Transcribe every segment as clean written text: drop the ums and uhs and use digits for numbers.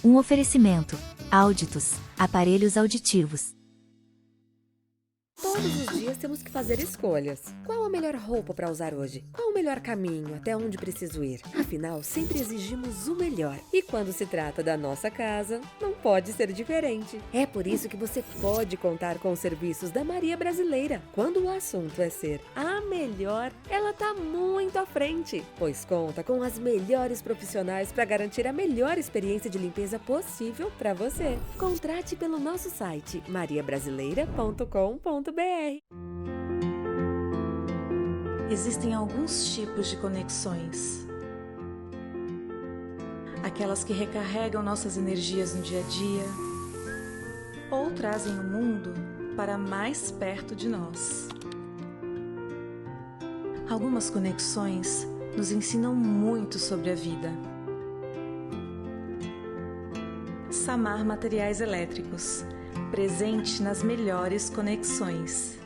Um oferecimento. Auditus, aparelhos auditivos. Todos os dias temos que fazer escolhas. Qual a melhor roupa para usar hoje? Qual o melhor caminho até onde preciso ir? Afinal, sempre exigimos o melhor. E quando se trata da nossa casa, não pode ser diferente. É por isso que você pode contar com os serviços da Maria Brasileira. Quando o assunto é ser a melhor, ela tá muito à frente, pois conta com as melhores profissionais para garantir a melhor experiência de limpeza possível para você. Contrate pelo nosso site mariabrasileira.com.br. Existem alguns tipos de conexões. Aquelas que recarregam nossas energias no dia a dia ou trazem o mundo para mais perto de nós. Algumas conexões nos ensinam muito sobre a vida. Samar Materiais Elétricos, presente nas melhores conexões.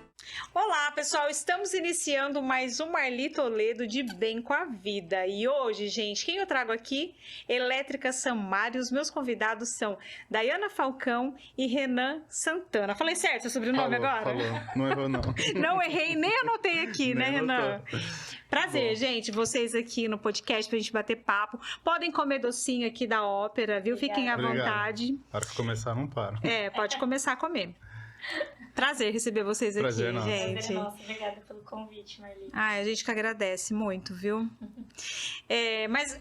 Olá, pessoal, estamos iniciando mais um Marli Toledo de Bem com a Vida. E hoje, gente, quem eu trago aqui? Elétrica Samar, e os meus convidados são Dayana Falcão e Renan Santana. Falei certo o sobrenome agora? Falou, não errou não. Não errei, nem anotei aqui, né, Renan? Anotou. Prazer, Bom. gente, vocês aqui no podcast pra gente bater papo. Podem comer docinho aqui da ópera, viu? Fiquem à vontade. Para que começar, não paro. Pode começar a comer. Prazer receber vocês Prazer aqui, nosso. gente. Prazer é nosso. Obrigada pelo convite, Marli. A gente que agradece muito, viu? Mas,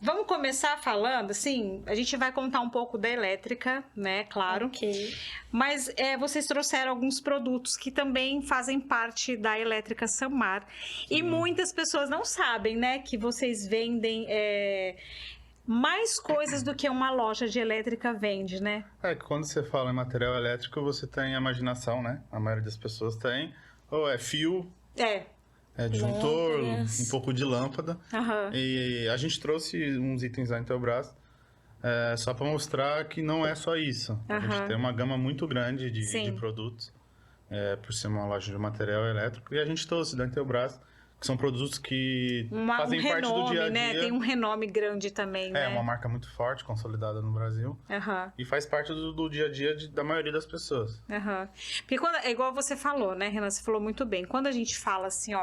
vamos começar falando, assim, a gente vai contar um pouco da elétrica, né, claro. Ok. Mas vocês trouxeram alguns produtos que também fazem parte da Elétrica Samar. E muitas pessoas não sabem, né, que vocês vendem mais coisas do que uma loja de elétrica vende, né? É que quando você fala em material elétrico, você tem imaginação, né? A maioria das pessoas tem. Ou é fio, é disjuntor, Lâmpadas. um pouco de lâmpada. Aham. E a gente trouxe uns itens da Intelbras só para mostrar que não é só isso. A gente tem uma gama muito grande de produtos, por ser uma loja de material elétrico. E a gente trouxe da Intelbras, que são produtos que fazem parte do dia a dia. Né? Tem um renome grande também, né? É uma marca muito forte, consolidada no Brasil. Aham. E faz parte do dia a dia da maioria das pessoas. Aham. Porque é igual você falou, né, Renan? Você falou muito bem. Quando a gente fala assim,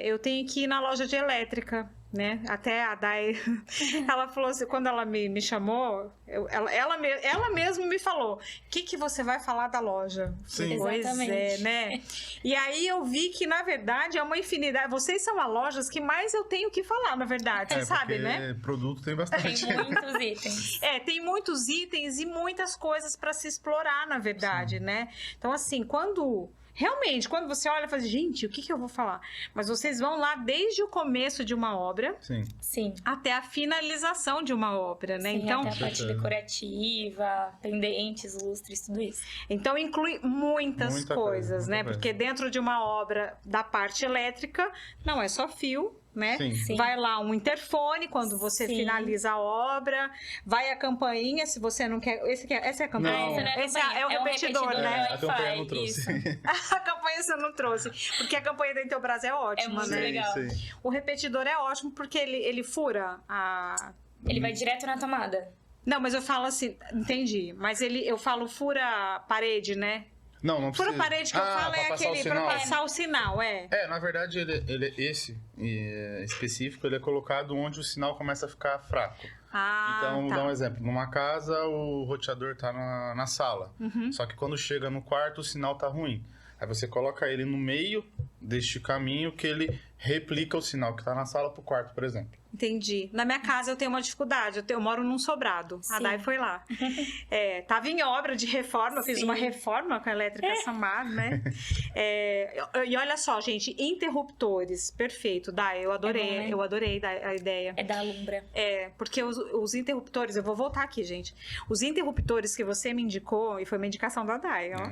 eu tenho que ir na loja de elétrica, né? Até a Day, ela falou assim, quando ela me chamou, ela mesma me falou, o que você vai falar da loja? Sim. Pois Exatamente. né? E aí eu vi que, na verdade, é uma infinidade. Vocês são as lojas que mais eu tenho que falar, na verdade. Você sabe, né? Produto tem bastante. Tem muitos itens. Tem muitos itens e muitas coisas para se explorar, na verdade, né? Então, assim, quando você olha e fala, gente, o que eu vou falar? Mas vocês vão lá desde o começo de uma obra Sim. até a finalização de uma obra, né? Sim, Então, até a parte decorativa, pendentes, lustres, tudo isso. então inclui muita Muita coisas, coisa, né? muita coisa. Porque dentro de uma obra da parte elétrica, não é só fio, né? Sim. Vai lá um interfone quando você Sim. finaliza a obra, vai a campainha, se você não quer... Essa é a campainha? Não. Esse é o repetidor, né? A campanha não Wi-Fi, trouxe. isso. A campanha você não trouxe, porque a campanha da Intelbras é ótima, muito né? legal. Sim. O repetidor é ótimo porque ele fura a... Ele vai direto na tomada. Não, mas eu falo assim, entendi. Mas eu falo fura a parede, né? Não Fura precisa. a parede que eu falo pra é passar o aquele pra sinal. passar o sinal, Na verdade, esse específico, ele é colocado onde o sinal começa a ficar fraco. Então, vou dar um exemplo. Numa casa, o roteador tá na sala. Só que quando chega no quarto, o sinal tá ruim. Aí você coloca ele no meio deste caminho que ele replica o sinal que tá na sala pro quarto, por exemplo. Entendi. Na minha casa eu tenho uma dificuldade. Eu moro num sobrado. A Sim. Day foi lá. Tava em obra de reforma. Eu fiz Sim. uma reforma com a Elétrica Samar, né? E olha só, gente. Interruptores. Perfeito. Day, eu adorei. É bom, né? Eu adorei a ideia. É da Alumbra. Porque os interruptores... Eu vou voltar aqui, gente. Os interruptores que você me indicou, e foi uma indicação da Day, ó.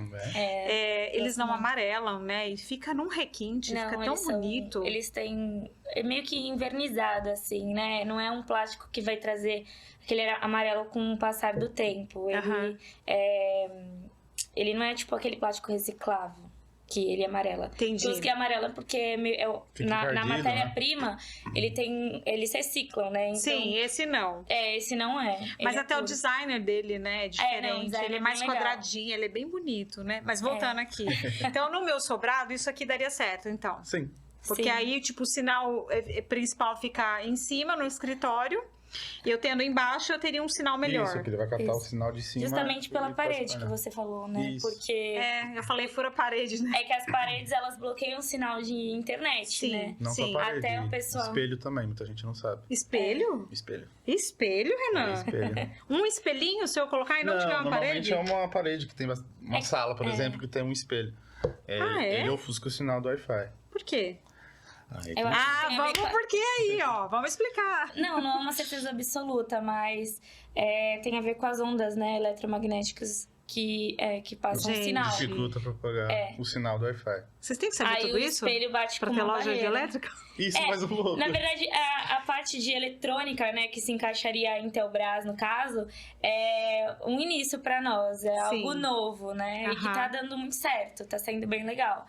Eles não amarelam, né? E fica num requinte. Não, fica tão eles bonito. Eles têm... É meio que invernizado, assim, né? Não é um plástico que vai trazer aquele amarelo com o passar do tempo. Ele não é tipo aquele plástico reciclável. que ele amarela. Entendi. Eu que amarela porque na matéria-prima, né? eles reciclam, né? Então, sim, esse não. Esse não é. Mas Ele até o designer dele, né, é diferente. Não, ele é mais bem legal. quadradinho, ele é bem bonito, né? Mas voltando aqui. Então, no meu sobrado, isso aqui daria certo, então. Sim. Porque Sim. aí, tipo, o sinal principal fica em cima, no escritório. E eu tendo embaixo, eu teria um sinal melhor. Isso, que ele vai captar o sinal de cima. Justamente pela e passa parede pra que lá. você falou, né? Isso. Porque Eu falei fura parede, né? é que as paredes, elas bloqueiam o sinal de internet, Sim. né? Não Sim. só parede, Até o pessoal- espelho também, muita gente não sabe. Espelho? Espelho. Espelho, Renan? Espelho. Um espelhinho, se eu colocar e não tiver uma normalmente parede? é uma parede que tem uma sala, por exemplo, que tem um espelho. Ele ofusca o sinal do Wi-Fi. Por quê? Eu acho que tem a ver Vamos com a- por quê aí, ó. Vamos explicar. Não é uma certeza absoluta, mas tem a ver com as ondas, né, eletromagnéticas que passam o Gente. sinal. Dificulta propagar o sinal do Wi-Fi. Vocês têm que saber Aí tudo o isso? espelho bate Pra com ter uma loja de barreira. elétrica? Isso, mais um pouco. Na verdade, a parte de eletrônica, né, que se encaixaria a Intelbras, no caso, é um início pra nós, é algo novo, né, e que Aham. tá dando muito certo, tá sendo bem legal.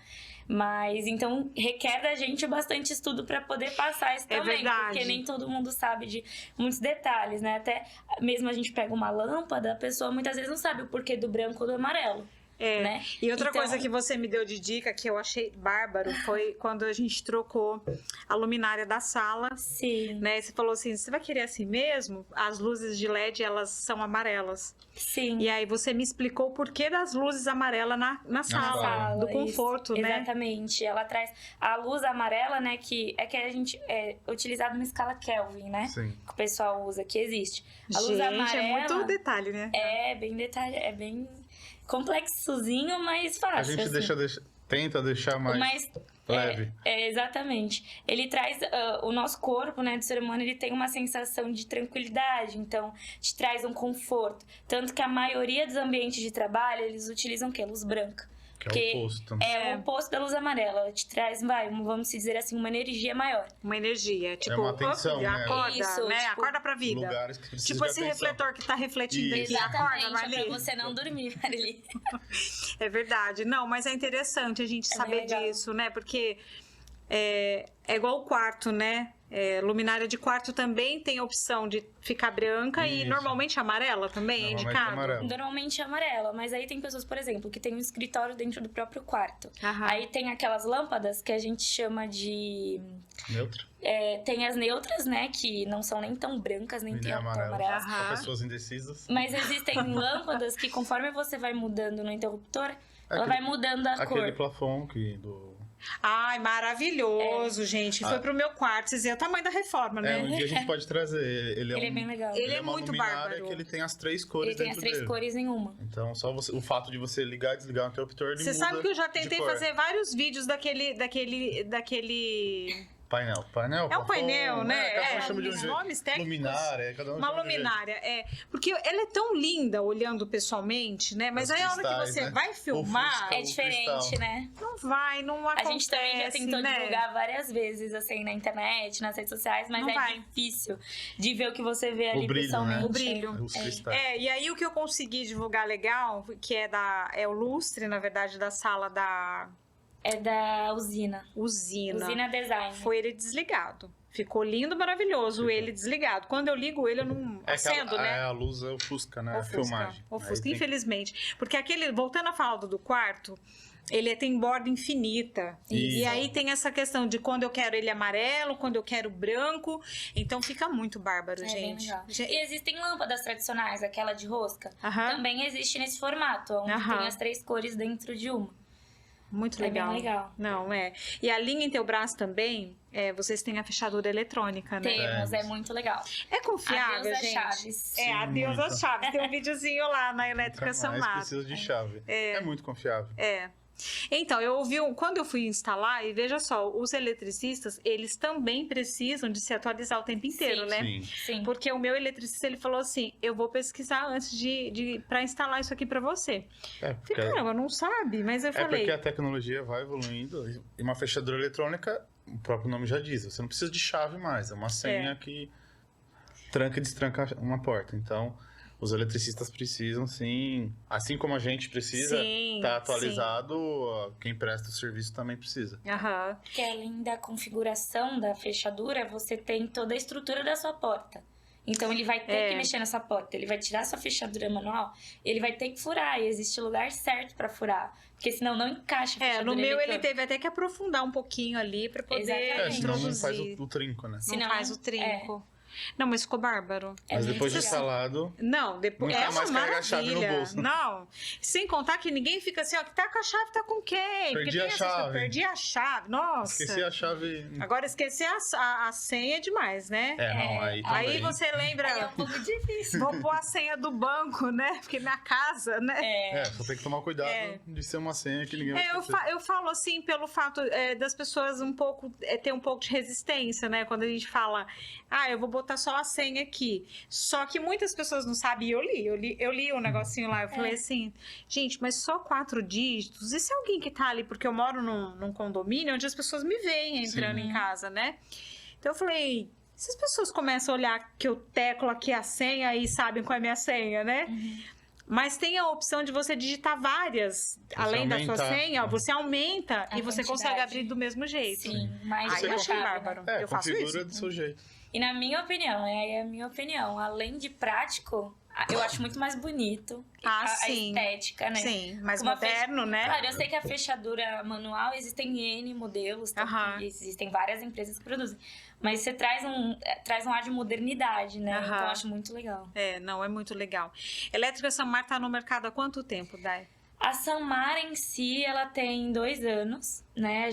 Mas, então, requer da gente bastante estudo pra poder passar isso É também, verdade. porque nem todo mundo sabe de muitos detalhes, né, até mesmo a gente pega uma lâmpada, a pessoa muitas vezes não sabe o porquê do branco ou do amarelo. Né? E outra Então- coisa que você me deu de dica que eu achei bárbaro foi quando a gente trocou a luminária da sala, Sim, né? Você falou assim, você vai querer assim mesmo? As luzes de LED, elas são amarelas. sim. E aí você me explicou o porquê das luzes amarelas na sala, sala, do conforto, isso, né? Exatamente. Ela traz a luz amarela, né? Que a gente é utilizado na escala Kelvin, né? Sim. Que o pessoal usa, que existe. A luz Gente, amarela é muito detalhe, né? é bem detalhe, é bem complexozinho, mas fácil. A gente assim. tenta deixar mais Mas leve. exatamente. Ele traz o nosso corpo, né, do ser humano, ele tem uma sensação de tranquilidade, então te traz um conforto. Tanto que a maioria dos ambientes de trabalho, eles utilizam o quê? Luz branca. Que é o oposto. É o oposto da luz amarela. Ela te traz, vamos dizer assim, uma energia maior. Uma energia, tipo, uma atenção, filha, né? acorda, Isso, né? tipo, Acorda pra vida. Lugares que precisam Tipo de esse atenção. refletor que tá refletindo Isso. aqui. Acorda, Exatamente, é Marli. pra você não dormir, Marli. É verdade. Não, mas é interessante a gente saber bem legal. disso, né? Porque é igual o quarto, né? Luminária de quarto também tem a opção de ficar branca e Isso. normalmente amarela também é Normalmente indicado. amarelo. Normalmente é amarela, mas aí tem pessoas, por exemplo, que tem um escritório dentro do próprio quarto. Aham. Aí tem aquelas lâmpadas que a gente chama de... Neutro. Tem as neutras, né? Que não são nem tão brancas, nem E nem tão amarelo. amarelas. Aham. Para pessoas indecisas. Mas existem lâmpadas que conforme você vai mudando no interruptor, ela Aquele- vai mudando a Aquele cor. plafond do... Ai, maravilhoso, gente. Foi pro meu quarto. Vocês viram o tamanho da reforma, né? Um dia a gente pode trazer. Ele Ele é bem legal. Ele é uma muito luminária bárbaro. que ele tem as três cores Ele tem as dentro três dele. cores em uma. Então, só o fato de você ligar e desligar o interruptor, ele Você muda sabe que eu já de tentei cor. fazer vários vídeos daquele... Painel. Painel, É um plafond, painel, né? Cada um chama de um os jeito. nomes técnicos. Luminária, cada um Uma chama de um jeito. luminária, Porque ela é tão linda olhando pessoalmente, né? Mas Os aí a hora que cristais, você né? vai filmar, Ofusca. É o diferente, cristal. né? não A acontece, gente também já tentou né? divulgar várias vezes, assim, na internet, nas redes sociais, mas Não é vai. difícil de ver o que você vê ali O brilho, pessoalmente. né? O brilho. Os cristais. E aí o que eu consegui divulgar legal, que é o lustre, na verdade, da sala da É da usina. usina. Usina Design. Foi ele desligado. Ficou lindo, maravilhoso, ele desligado. Quando eu ligo ele, eu não acendo, né? A luz ofusca, né? A filmagem. Ofusca, Aí tem- infelizmente. Porque voltando a falar do quarto, ele tem borda infinita. E Isso. aí tem essa questão de quando eu quero ele amarelo, quando eu quero branco. Então fica muito bárbaro, É bem gente. legal. E existem lâmpadas tradicionais, aquela de rosca. Aham. Também existe nesse formato, onde Aham. tem as três cores dentro de uma. Muito É legal. bem legal. Não, E a linha Intelbras também, vocês têm a fechadura eletrônica, né? Temos, é muito legal. É confiável, Adeus às gente? chaves. Adeus muito. às chaves. Tem um videozinho lá na Elétrica São Mas Marcos. precisa de chave. É muito confiável. Então, eu ouvi, quando eu fui instalar, e veja só, os eletricistas, eles também precisam de se atualizar o tempo inteiro, Sim. né? Sim. Sim. Porque o meu eletricista, ele falou assim, eu vou pesquisar antes pra instalar isso aqui pra você. É Eu porque, falei, caramba, não sabe, mas eu falei... porque a tecnologia vai evoluindo. E uma fechadura eletrônica, o próprio nome já diz, você não precisa de chave mais. É uma senha que tranca e destranca uma porta. Então, os eletricistas precisam, sim, assim como a gente precisa estar atualizado, quem presta o serviço também precisa. Porque além da configuração da fechadura, você tem toda a estrutura da sua porta. Então, ele vai ter que mexer nessa porta, ele vai tirar sua fechadura manual, ele vai ter que furar, e existe o lugar certo pra furar, porque senão não encaixa a fechadura. No meu ele teve até que aprofundar um pouquinho ali pra poder senão introduzir. não faz o trinco, né? Não faz o trinco. Não, mas ficou bárbaro. Mas depois de instalado... Não, depois nunca é mais uma carrega a chave no maravilha. bolso. Não, sem contar que ninguém fica assim, ó, que tá com a chave, tá com quem? Perdi a chave. Perdi a chave, nossa. Esqueci a chave... Agora, esquecer a senha é demais, né? Aí você lembra... É um pouco difícil. Vou pôr a senha do banco, né? Porque minha casa, né? Só tem que tomar cuidado de ser uma senha que ninguém vai esquecer. Eu falo assim, pelo fato das pessoas um pouco... ter um pouco de resistência, né? Quando a gente fala, eu vou botar só a senha aqui. Só que muitas pessoas não sabem, eu li um negocinho lá, eu falei assim, gente, mas só 4 dígitos? E se alguém que tá ali, porque eu moro num condomínio onde as pessoas me veem entrando em casa, né? Então eu falei, se as pessoas começam a olhar que eu teclo aqui a senha e sabem qual é a minha senha, né? Mas tem a opção de você digitar várias, além da sua senha, você aumenta e você consegue abrir do mesmo jeito. Sim, mas eu achei bárbaro. Eu faço isso. Configura do seu jeito. E na minha opinião, é a minha opinião, além de prático, eu acho muito mais bonito a estética, né? Sim, mais moderno, né? Claro, eu sei que a fechadura manual, existem N modelos, existem várias empresas que produzem. Mas você traz um ar de modernidade, né? Então eu acho muito legal. É muito legal. Elétrica Sanmar tá no mercado há quanto tempo, Dai? A Sanmar em si, ela tem 2 anos, né?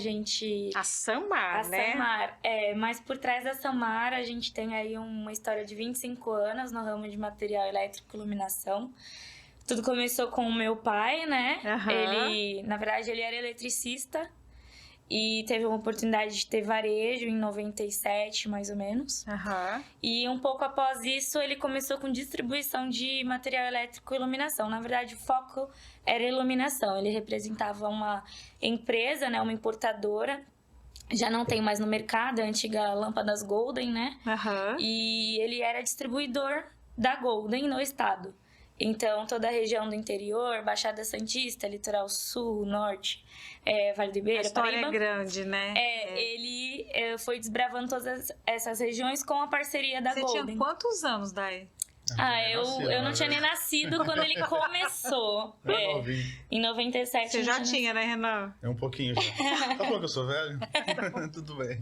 A Sanmar, né? Sanmar, mas por trás da Sanmar a gente tem aí uma história de 25 anos no ramo de material elétrico e iluminação. Tudo começou com o meu pai, né? Na verdade, ele era eletricista e teve uma oportunidade de ter varejo em 97, mais ou menos. E um pouco após isso, ele começou com distribuição de material elétrico e iluminação. Na verdade, o foco era iluminação. Ele representava uma empresa, né, uma importadora. Já não tem mais no mercado, a antiga Lâmpadas Golden, né? E ele era distribuidor da Golden no estado. Então, toda a região do interior, Baixada Santista, Litoral Sul, Norte, Vale do Ibeira, a história Paraíba, é grande, né? Ele foi desbravando todas essas regiões com a parceria da Golden. Você tinha quantos anos, Dai? Eu não tinha nem nascido quando ele começou. Em 97. Você já tinha, né, Renan? É um pouquinho já. Tá falando que eu sou velho? Tudo bem.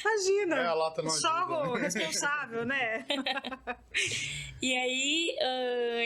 Imagina. A lata não ajuda, só responsável, né? E aí,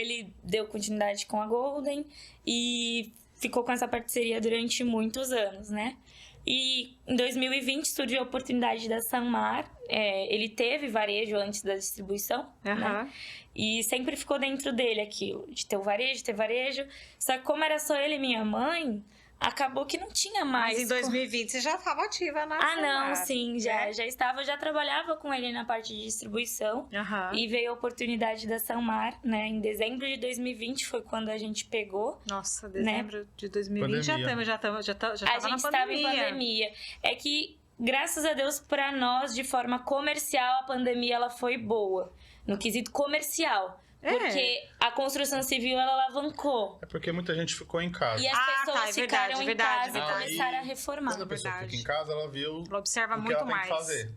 ele deu continuidade com a Golden e ficou com essa parceria durante muitos anos, né? E em 2020 surgiu a oportunidade da Sanmar. Ele teve varejo antes da distribuição, né? E sempre ficou dentro dele aquilo, de ter varejo. Só que como era só ele e minha mãe, acabou que não tinha mais. Mas em 2020 você já estava ativa na Sanmar. Não, sim, já estava. Eu já trabalhava com ele na parte de distribuição. E veio a oportunidade da Sanmar, né? Em dezembro de 2020 foi quando a gente pegou. Nossa, dezembro de 2020 pandemia. já estava na pandemia. A gente estava em pandemia. É que, graças a Deus, para nós, de forma comercial, a pandemia ela foi boa. No quesito comercial. Porque a construção civil, ela alavancou. É porque muita gente ficou em casa. E as pessoas ficaram em casa e começaram a reformar. Quando a pessoa fica em casa, ela viu ela observa o que muito ela tem mais. que fazer.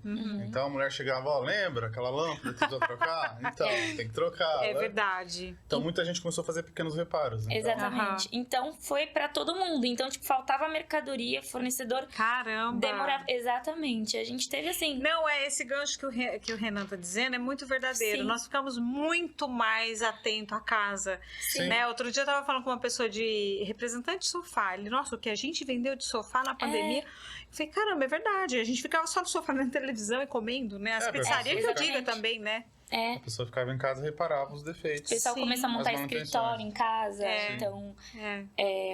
Então a mulher chegava, lembra aquela lâmpada que precisa trocar? Então, tem que trocar. É verdade. Então muita gente começou a fazer pequenos reparos. Então. Exatamente. Então foi pra todo mundo. Então, faltava mercadoria, fornecedor. Caramba! Demorava. Exatamente. A gente teve assim. Não, esse gancho que o Renan tá dizendo é muito verdadeiro. Sim. Nós ficamos muito mais atento à casa. Né? Outro dia eu tava falando com uma pessoa de representante de sofá. Ele, nossa, o que a gente vendeu de sofá na pandemia. Eu falei, caramba, é verdade. A gente ficava só no sofá na televisão e comendo, né? As pizzarias que eu diga também, né? A pessoa ficava em casa e reparava os defeitos. O pessoal começou a montar escritório em casa, então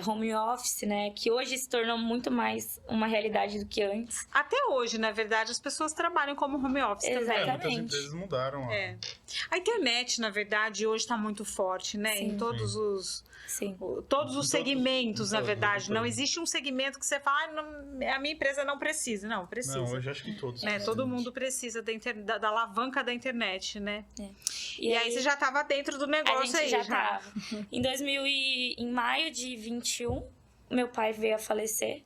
home office, né? Que hoje se tornou muito mais uma realidade do que antes. Até hoje, na verdade, as pessoas trabalham como home office também. Muitas empresas mudaram. A internet, na verdade, hoje está muito forte, né? Em todos os... Todos os segmentos, na verdade. Não existe um segmento que você fala, a minha empresa não precisa. Não, precisa. Não, hoje acho que todos. Todo mundo precisa da alavanca da internet, né? E aí você já tava dentro do negócio a gente aí, já tava. Em maio de 21, meu pai veio a falecer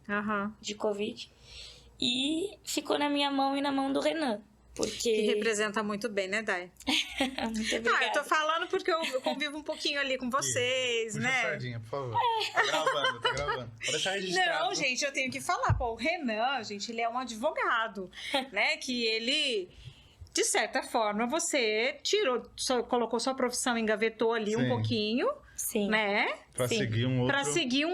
de Covid. E ficou na minha mão e na mão do Renan. Porque... Que representa muito bem, né, Dai? Muito obrigada. Eu tô falando porque eu convivo um pouquinho ali com vocês, Puxa né? a sardinha, por favor. Tá gravando. Pode deixar registrado. Não, gente, eu tenho que falar. Pô, o Renan, gente, ele é um advogado, né? Que ele, de certa forma, você colocou sua profissão, engavetou ali um pouquinho, né? Pra seguir um outro. Pra seguir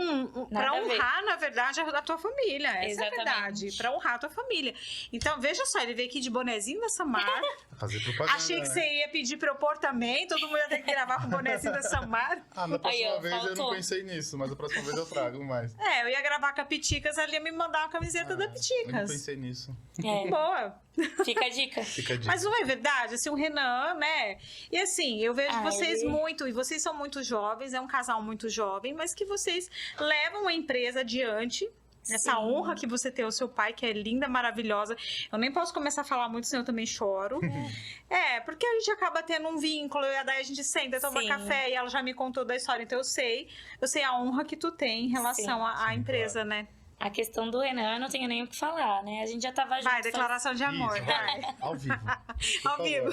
pra honrar, na verdade, a tua família. Essa é a verdade. Pra honrar a tua família. Então, veja só, ele veio aqui de bonezinho da Samar. Fazer propaganda. Achei que você ia pedir pra eu pôr também. Todo mundo ia ter que gravar com o bonezinho da Samar. Na próxima vez eu não pensei nisso, mas a próxima vez eu trago mais. Eu ia gravar com a Piticas, ela ia me mandar uma camiseta da Piticas. Eu não pensei nisso. Boa. Fica a dica. Mas não é verdade? Assim, o Renan, né? E assim, eu vejo vocês muito, e vocês são muito jovens, é um casal muito jovem, mas que vocês levam a empresa adiante. Essa honra que você tem ao seu pai, que é linda, maravilhosa. Eu nem posso começar a falar muito, senão eu também choro. Porque a gente acaba tendo um vínculo, e daí a gente senta, toma café, e ela já me contou da história. Então eu sei a honra que tu tem em relação à empresa, né? A questão do Renan, eu não tenho nem o que falar, né? A gente já tava junto... Vai, declaração de amor, vai. Ao vivo. Ao vivo.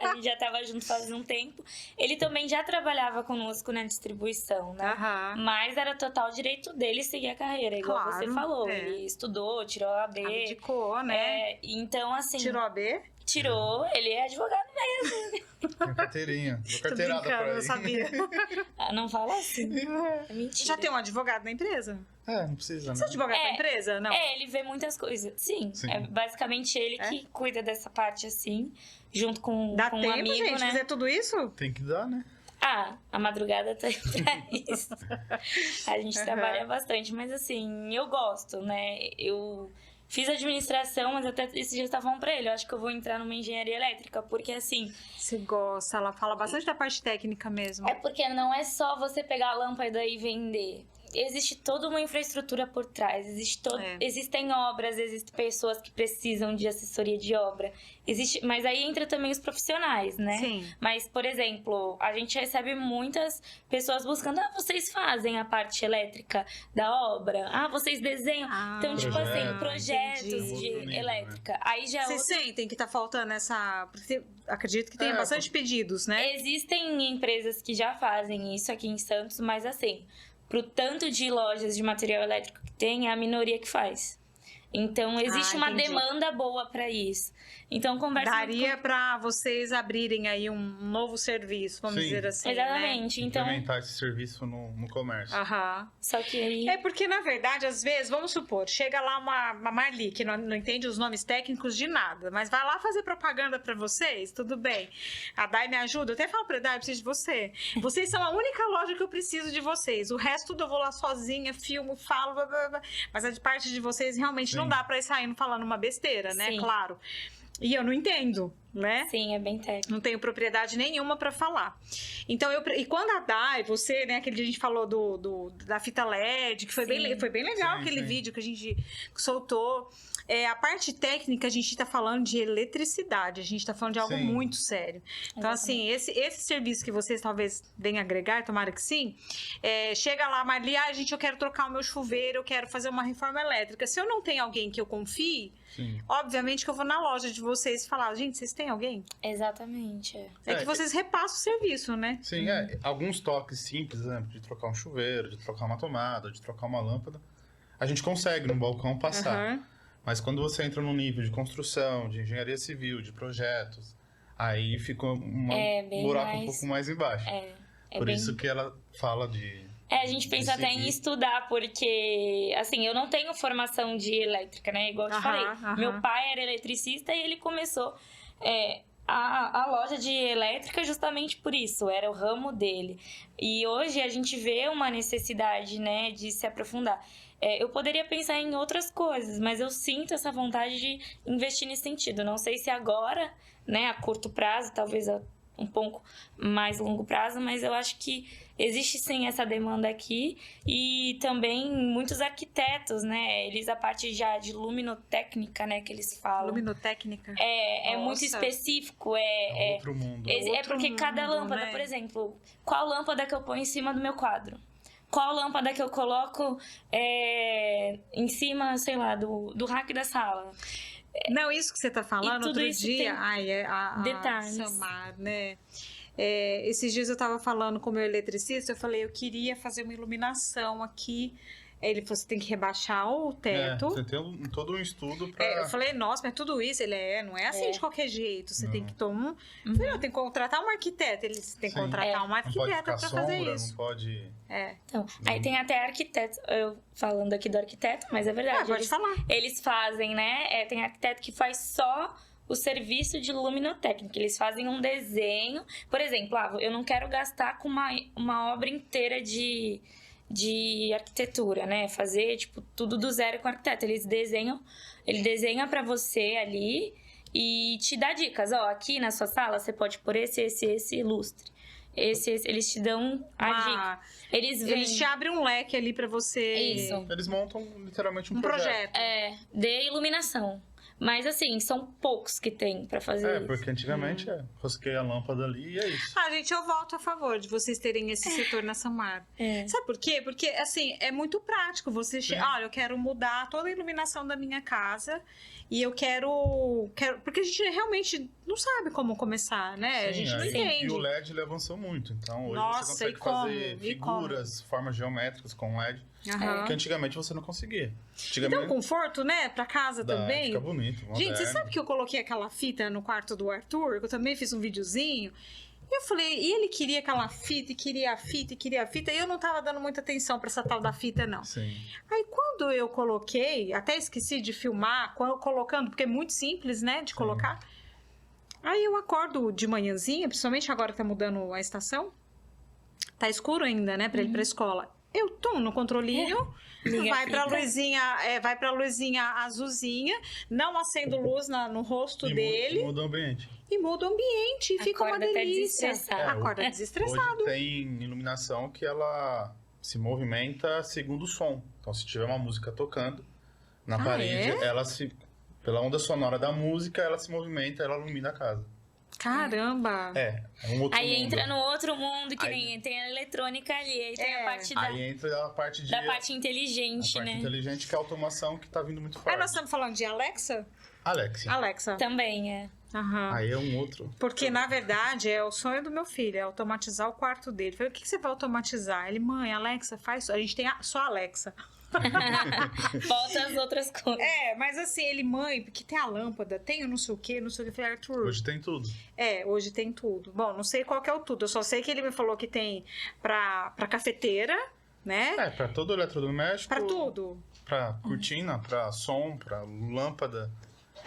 A gente já tava junto faz um tempo. Ele também já trabalhava conosco na distribuição, né? Mas era total direito dele seguir a carreira, igual você falou. Ele estudou, tirou a AB. Abdicou, né? Então, assim... Tirou a AB? Tirou, ele é advogado mesmo. Tem carteirinha. Dou carteirada pra ele. Eu sabia. Não fala assim. É mentira. Já tem um advogado na empresa? Não precisa, né? Você é advogado da empresa? Não. Ele vê muitas coisas. Sim. É basicamente ele que cuida dessa parte, assim, junto com um amigo, gente, né? fazer tudo isso? Tem que dar, né? A madrugada tá pra isso. A gente trabalha bastante, mas assim, eu gosto, né? Eu fiz administração, mas até esse dia eu estava falando pra ele, eu acho que eu vou entrar numa engenharia elétrica, porque assim... Você gosta, ela fala bastante da parte técnica mesmo. É porque não é só você pegar a lâmpada e vender. Existe toda uma infraestrutura por trás, existem obras, existem pessoas que precisam de assessoria de obra. Mas aí entra também os profissionais, né? Sim. Mas, por exemplo, a gente recebe muitas pessoas buscando, vocês fazem a parte elétrica da obra? Vocês desenham? Então, tipo assim, projetos de elétrica. Aí já Vocês sentem que tá faltando essa... Porque acredito que tem bastante pedidos, né? Existem empresas que já fazem isso aqui em Santos, mas assim... Pro tanto de lojas de material elétrico que tem, é a minoria que faz. Então, existe uma demanda boa para isso. Então, conversa... Daria para vocês abrirem aí um novo serviço, vamos dizer assim, exatamente. Né? Então... Implementar esse serviço no comércio. Só que aí... É porque, na verdade, às vezes, vamos supor, chega lá uma Marli, que não entende os nomes técnicos de nada, mas vai lá fazer propaganda para vocês, tudo bem. A Dai me ajuda, eu até falo pra Dai, eu preciso de você. Vocês são a única loja que eu preciso de vocês. O resto tudo eu vou lá sozinha, filmo, falo, blá, blá, blá. Mas a parte de vocês realmente não dá pra ir saindo falando uma besteira, né? Claro. E eu não entendo, né? Sim, é bem técnico. Não tenho propriedade nenhuma pra falar. Então, e quando a Dai, você, né, aquele dia a gente falou da fita LED, que foi bem legal aquele vídeo que a gente soltou. A parte técnica, a gente tá falando de eletricidade, a gente tá falando de algo muito sério. Então, assim, esse serviço que vocês talvez venham agregar, tomara que sim, chega lá, Marli, gente, eu quero trocar o meu chuveiro, eu quero fazer uma reforma elétrica. Se eu não tenho alguém que eu confie, obviamente que eu vou na loja de vocês e falar, gente, vocês têm alguém? Exatamente. É que vocês repassam o serviço, né? Sim, alguns toques simples, exemplo, de trocar um chuveiro, de trocar uma tomada, de trocar uma lâmpada, a gente consegue no balcão passar. Mas quando você entra num nível de construção, de engenharia civil, de projetos, aí fica um buraco um pouco mais embaixo. Por isso que ela fala de... A gente pensa até em estudar, porque, assim, eu não tenho formação de elétrica, né? Igual eu te falei. Meu pai era eletricista e ele começou a loja de elétrica justamente por isso, era o ramo dele. E hoje a gente vê uma necessidade, né, de se aprofundar. Eu poderia pensar em outras coisas, mas eu sinto essa vontade de investir nesse sentido. Não sei se agora, né, a curto prazo, talvez um pouco mais longo prazo, mas eu acho que existe sim essa demanda aqui. E também muitos arquitetos, né? Eles, a parte já de luminotécnica, né, que eles falam. Luminotécnica? É muito específico. É outro mundo. É porque cada lâmpada, né? por exemplo, qual lâmpada que eu ponho em cima do meu quadro? Qual lâmpada que eu coloco em cima, sei lá, do rack da sala? Não, isso que você tá falando, tudo outro isso dia, tem detalhes. Samar, né? Esses dias eu estava falando com o meu eletricista, eu falei, eu queria fazer uma iluminação aqui. Ele falou, você tem que rebaixar o teto. Você tem todo um estudo pra... Eu falei, nossa, mas tudo isso, não é assim de qualquer jeito. Você tem que tomar... Tem que contratar um arquiteto. Eles têm que contratar uma arquiteta para fazer isso. Não pode... Então, aí tem até arquiteto, eu falando aqui do arquiteto, mas é verdade. Pode falar. Eles fazem, né? Tem arquiteto que faz só o serviço de luminotécnica. Eles fazem um desenho. Por exemplo, eu não quero gastar com uma obra inteira de arquitetura, né? Fazer, tipo, tudo do zero com o arquiteto. Ele desenha pra você ali e te dá dicas. Aqui na sua sala você pode pôr esse lustre. Eles te dão a dica. Eles te abrem um leque ali pra você... Isso. Eles montam literalmente um projeto. De iluminação. Mas assim, são poucos que tem pra fazer isso. Porque antigamente rosquei a lâmpada ali e é isso. Gente, eu voto a favor de vocês terem esse setor na Samar. Sabe por quê? Porque, assim, é muito prático. Você olha, eu quero mudar toda a iluminação da minha casa e eu quero... Porque a gente realmente não sabe como começar, né? Sim, a gente não entende. E o LED ele avançou muito. Então, hoje Nossa, você consegue fazer figuras, formas geométricas com LED. Que antigamente você não conseguia. Então, conforto, né? Pra casa também. Fica bonito, moderno. Gente, você sabe que eu coloquei aquela fita no quarto do Arthur? Que eu também fiz um videozinho. E eu falei, e ele queria aquela fita, e queria a fita, e eu não tava dando muita atenção pra essa tal da fita, não. Sim. Aí, quando eu coloquei, até esqueci de filmar, colocando, porque é muito simples, né, de colocar. Aí eu acordo de manhãzinha, principalmente agora que tá mudando a estação. Tá escuro ainda, né, pra ele ir pra escola. Eu tô no controlinho, vai pra luzinha azulzinha, não acendo luz no rosto dele. Muda o ambiente. E muda o ambiente, e fica uma delícia. Acorda desestressado. Hoje tem iluminação que ela se movimenta segundo o som. Então, se tiver uma música tocando na parede, ela pela onda sonora da música, ela se movimenta, ela ilumina a casa. Caramba! É um outro aí mundo. Entra no outro mundo, que nem tem a eletrônica ali, aí tem a parte Aí entra a parte da parte inteligente, a parte inteligente, que é a automação que tá vindo muito forte. Aí nós estamos falando de Alexa? Alexa. Também Aí é um outro. Porque, na verdade, é o sonho do meu filho, é automatizar o quarto dele. Eu falei, o que você vai automatizar? Ele, mãe, Alexa, faz... A gente tem só Alexa. Falta as outras coisas. Mas assim, ele, mãe, porque tem a lâmpada, tem o não sei o que. Eu falei, Arthur... Hoje tem tudo. Hoje tem tudo. Bom, não sei qual que é o tudo, eu só sei que ele me falou que tem pra cafeteira, né? Pra todo eletrodoméstico. Pra tudo. Pra cortina, pra som, pra lâmpada.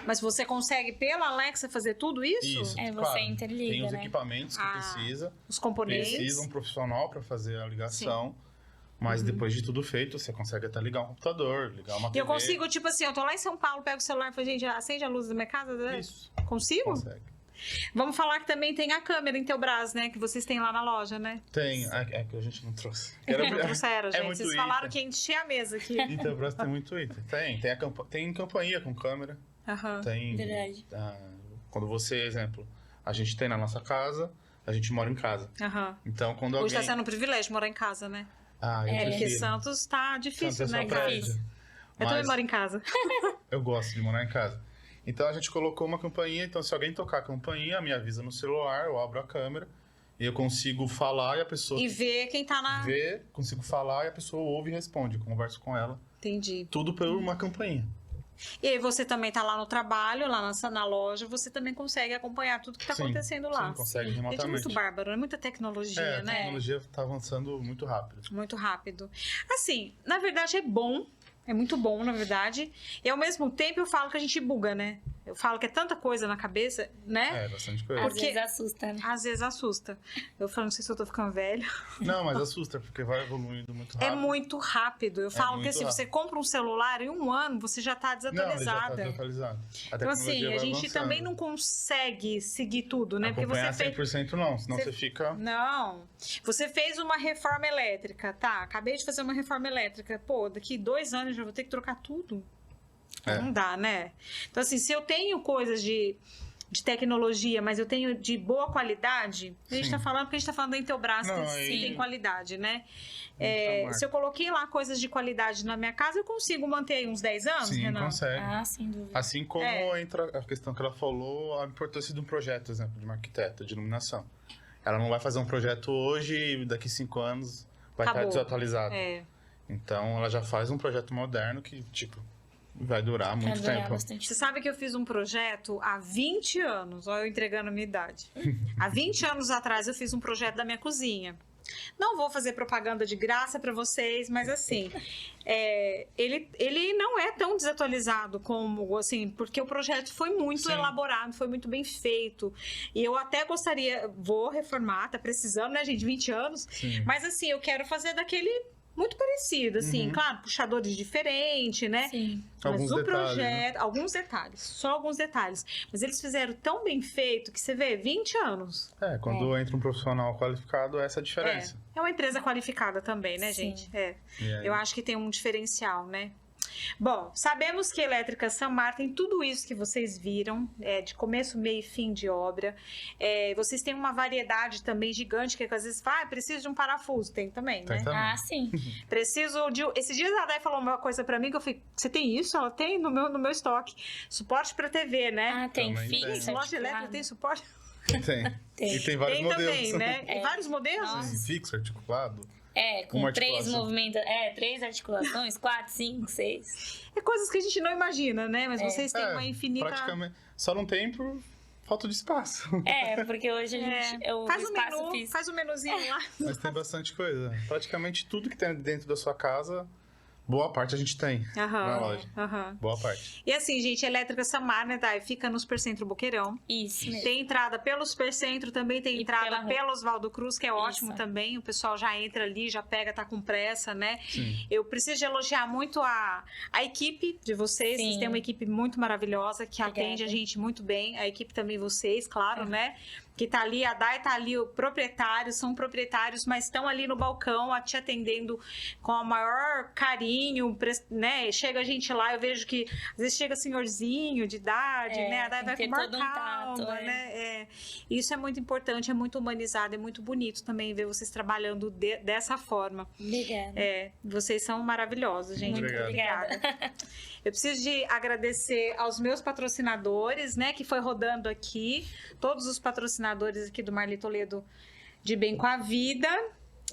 Mas você consegue, pela Alexa, fazer tudo isso? Isso, você interliga, tem os né? equipamentos que precisa. Os componentes. Precisa um profissional pra fazer a ligação. Sim. Mas depois de tudo feito, você consegue até ligar um computador, ligar uma TV. E eu consigo, tipo assim, eu tô lá em São Paulo, pego o celular e falo, gente, acende a luz da minha casa? Isso. Consigo? Consegue. Vamos falar que também tem a câmera em Intelbras, né? Que vocês têm lá na loja, né? Tem. É que a gente não trouxe. Não trouxeram, gente. Vocês falaram item. que enchia a mesa aqui. Intelbras tem muito item. Tem campanha com câmera. Tem. Verdade. Quando você, exemplo, a gente tem na nossa casa, a gente mora em casa. Então, quando alguém... Hoje tá sendo um privilégio morar em casa, né? Porque Santos tá difícil, Santos né? Eu também moro em casa. Eu gosto de morar em casa. Então a gente colocou uma campainha, então se alguém tocar a campainha, me avisa no celular, eu abro a câmera e eu consigo falar e a pessoa... E ver quem tá na... Consigo falar e a pessoa ouve e responde, eu converso com ela. Entendi. Tudo por uma campainha. E aí você também tá lá no trabalho, lá na loja, você também consegue acompanhar tudo que tá acontecendo lá. Sim, consegue remotamente. É muito bárbaro, é muita tecnologia, né? A tecnologia tá avançando muito rápido. Muito rápido. Assim, na verdade é bom, é muito bom, na verdade. E ao mesmo tempo eu falo que a gente buga, né? Eu falo que é tanta coisa na cabeça, né? É, bastante coisa. Às vezes assusta, né? Às vezes assusta. Eu falo, não sei se eu tô ficando velha. Não, mas assusta, porque vai evoluindo muito rápido. É muito rápido. Eu falo que assim, você compra um celular, em 1 ano você já tá desatualizada. Não, ele já tá desatualizado. Então assim, a gente também não consegue seguir tudo, né? Acompanhar porque você 100% não, senão você fica... Não. Você fez uma reforma elétrica, tá? Acabei de fazer uma reforma elétrica. Pô, daqui 2 anos eu já vou ter que trocar tudo. Não dá, né? Então assim, se eu tenho coisas de tecnologia, mas eu tenho de boa qualidade, a gente tá falando porque a gente tá falando da Intelbras, que tem qualidade, né? Se eu coloquei lá coisas de qualidade na minha casa, eu consigo manter aí uns 10 anos, Sim, Renan? consegue. Sem dúvida. Assim como entra a questão que ela falou, a importância de um projeto, por exemplo, de uma arquiteta, de iluminação. Ela não vai fazer um projeto hoje e daqui 5 anos vai estar desatualizado. Então, ela já faz um projeto moderno que, tipo, vai durar muito tempo. Você sabe que eu fiz um projeto há 20 anos, olha eu entregando a minha idade. Há 20 anos atrás eu fiz um projeto da minha cozinha. Não vou fazer propaganda de graça para vocês, mas assim, ele não é tão desatualizado como, assim, porque o projeto foi muito elaborado, foi muito bem feito. E eu até gostaria, vou reformar, tá precisando, né, gente, 20 anos. Mas assim, eu quero fazer daquele... muito parecido, assim, claro, puxadores diferentes, né? Sim. Mas o projeto, alguns detalhes, só alguns detalhes. Mas eles fizeram tão bem feito que você vê, 20 anos. Quando entra um profissional qualificado, essa é a diferença. É uma empresa qualificada também, né, gente? Eu acho que tem um diferencial, né? Bom, sabemos que Elétrica Sanmar tem tudo isso que vocês viram, de começo, meio e fim de obra. Vocês têm uma variedade também gigante, que às vezes preciso de um parafuso, tem também, né? Ah, sim. Preciso de... Esses dias a Day falou uma coisa pra mim que eu falei, você tem isso? Ela tem no meu estoque. Suporte pra TV, né? Tem fixo. Loja elétrica tem suporte? Tem. E tem vários modelos. Também, né? E vários modelos? Fixo, articulado. Com 3 movimentos, 3 articulações, 4, 5, 6. É coisas que a gente não imagina, né? Mas vocês têm uma infinita... Praticamente. Só não tem por falta de espaço. Porque hoje a gente... Faz um menuzinho lá. Mas tem bastante coisa. Praticamente tudo que tem dentro da sua casa... Boa parte a gente tem na loja. Boa parte. E assim, gente, Elétrica Sanmar, né, Day? Fica no Supercentro Boqueirão. Isso mesmo. Tem entrada pelo Supercentro, também tem entrada pelo Oswaldo Cruz, que é ótimo também. O pessoal já entra ali, já pega, tá com pressa, né? Sim. Eu preciso de elogiar muito a equipe de vocês. Vocês têm uma equipe muito maravilhosa, que atende a gente muito bem. A equipe também vocês, claro, né? Que tá ali, a Day tá ali, o proprietário, são proprietários, mas estão ali no balcão te atendendo com o maior carinho, né? Chega a gente lá, eu vejo que às vezes chega senhorzinho de idade, né? A Day vai com maior calma, né? Isso é muito importante, é muito humanizado, é muito bonito também ver vocês trabalhando dessa forma. Obrigada. Vocês são maravilhosos, gente. Muito obrigada. Eu preciso de agradecer aos meus patrocinadores, né? Que foi rodando aqui. Todos os patrocinadores aqui do Marli Toledo de Bem com a Vida.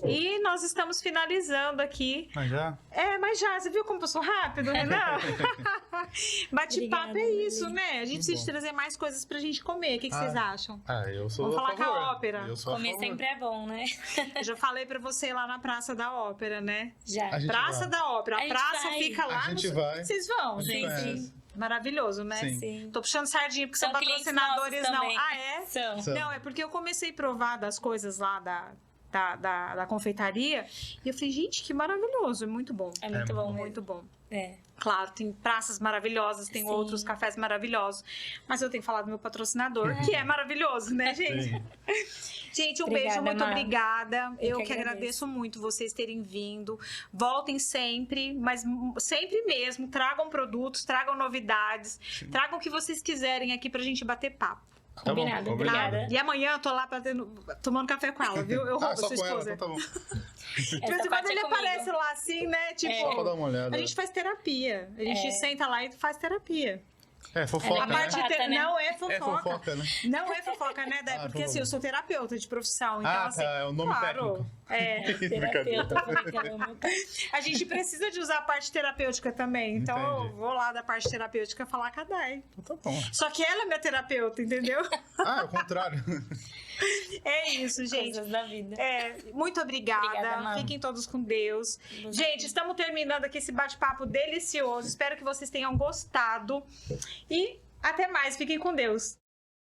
E nós estamos finalizando aqui. Mas já? Mas já. Você viu como passou rápido, Renan? Bate-papo é isso, né? A gente precisa trazer mais coisas pra gente comer. O que vocês acham? Eu sou Vamos a falar favor. com a ópera. Comer sempre é bom, né? Eu já falei pra você lá na Praça da Ópera, né? Já. Praça da Ópera. A praça fica lá. A gente vai. Vocês vão, Sim. Maravilhoso, né? Sim. Tô puxando sardinha porque são patrocinadores, não. Também. São. Não, é porque eu comecei a provar das coisas lá da confeitaria e eu falei, gente, que maravilhoso, é muito bom. É muito bom. Muito bom. Claro, tem praças maravilhosas, tem outros cafés maravilhosos, mas eu tenho que falar do meu patrocinador, que é maravilhoso, né, gente? Gente, beijo, muito obrigada. Eu que agradeço muito vocês terem vindo. Voltem sempre, mas sempre mesmo. Tragam produtos, tragam novidades, tragam o que vocês quiserem aqui pra gente bater papo. Combinado, obrigada. E amanhã eu tô lá tomando café com ela, viu? Eu roubo só sua com esposa. ela, então tá bom. De vez em quando ele aparece lá assim, né? Tipo, só pra dar uma olhada. A gente faz terapia. A gente senta lá e faz terapia. Fofoca, A parte né? Não é fofoca. É fofoca, né? Não é fofoca, né, Dé? Porque assim, eu sou terapeuta de profissão. Então, assim, é o nome técnico. Terapeuta, a gente precisa de usar a parte terapêutica também. Então, eu vou lá da parte terapêutica falar com a Day. Tá bom. Só que ela é minha terapeuta, entendeu? É o contrário. É isso, gente. Coisas da vida. Muito obrigada. Obrigada, Fiquem todos com Deus. Gente, estamos terminando aqui esse bate-papo delicioso. Espero que vocês tenham gostado. E Até mais, fiquem com Deus!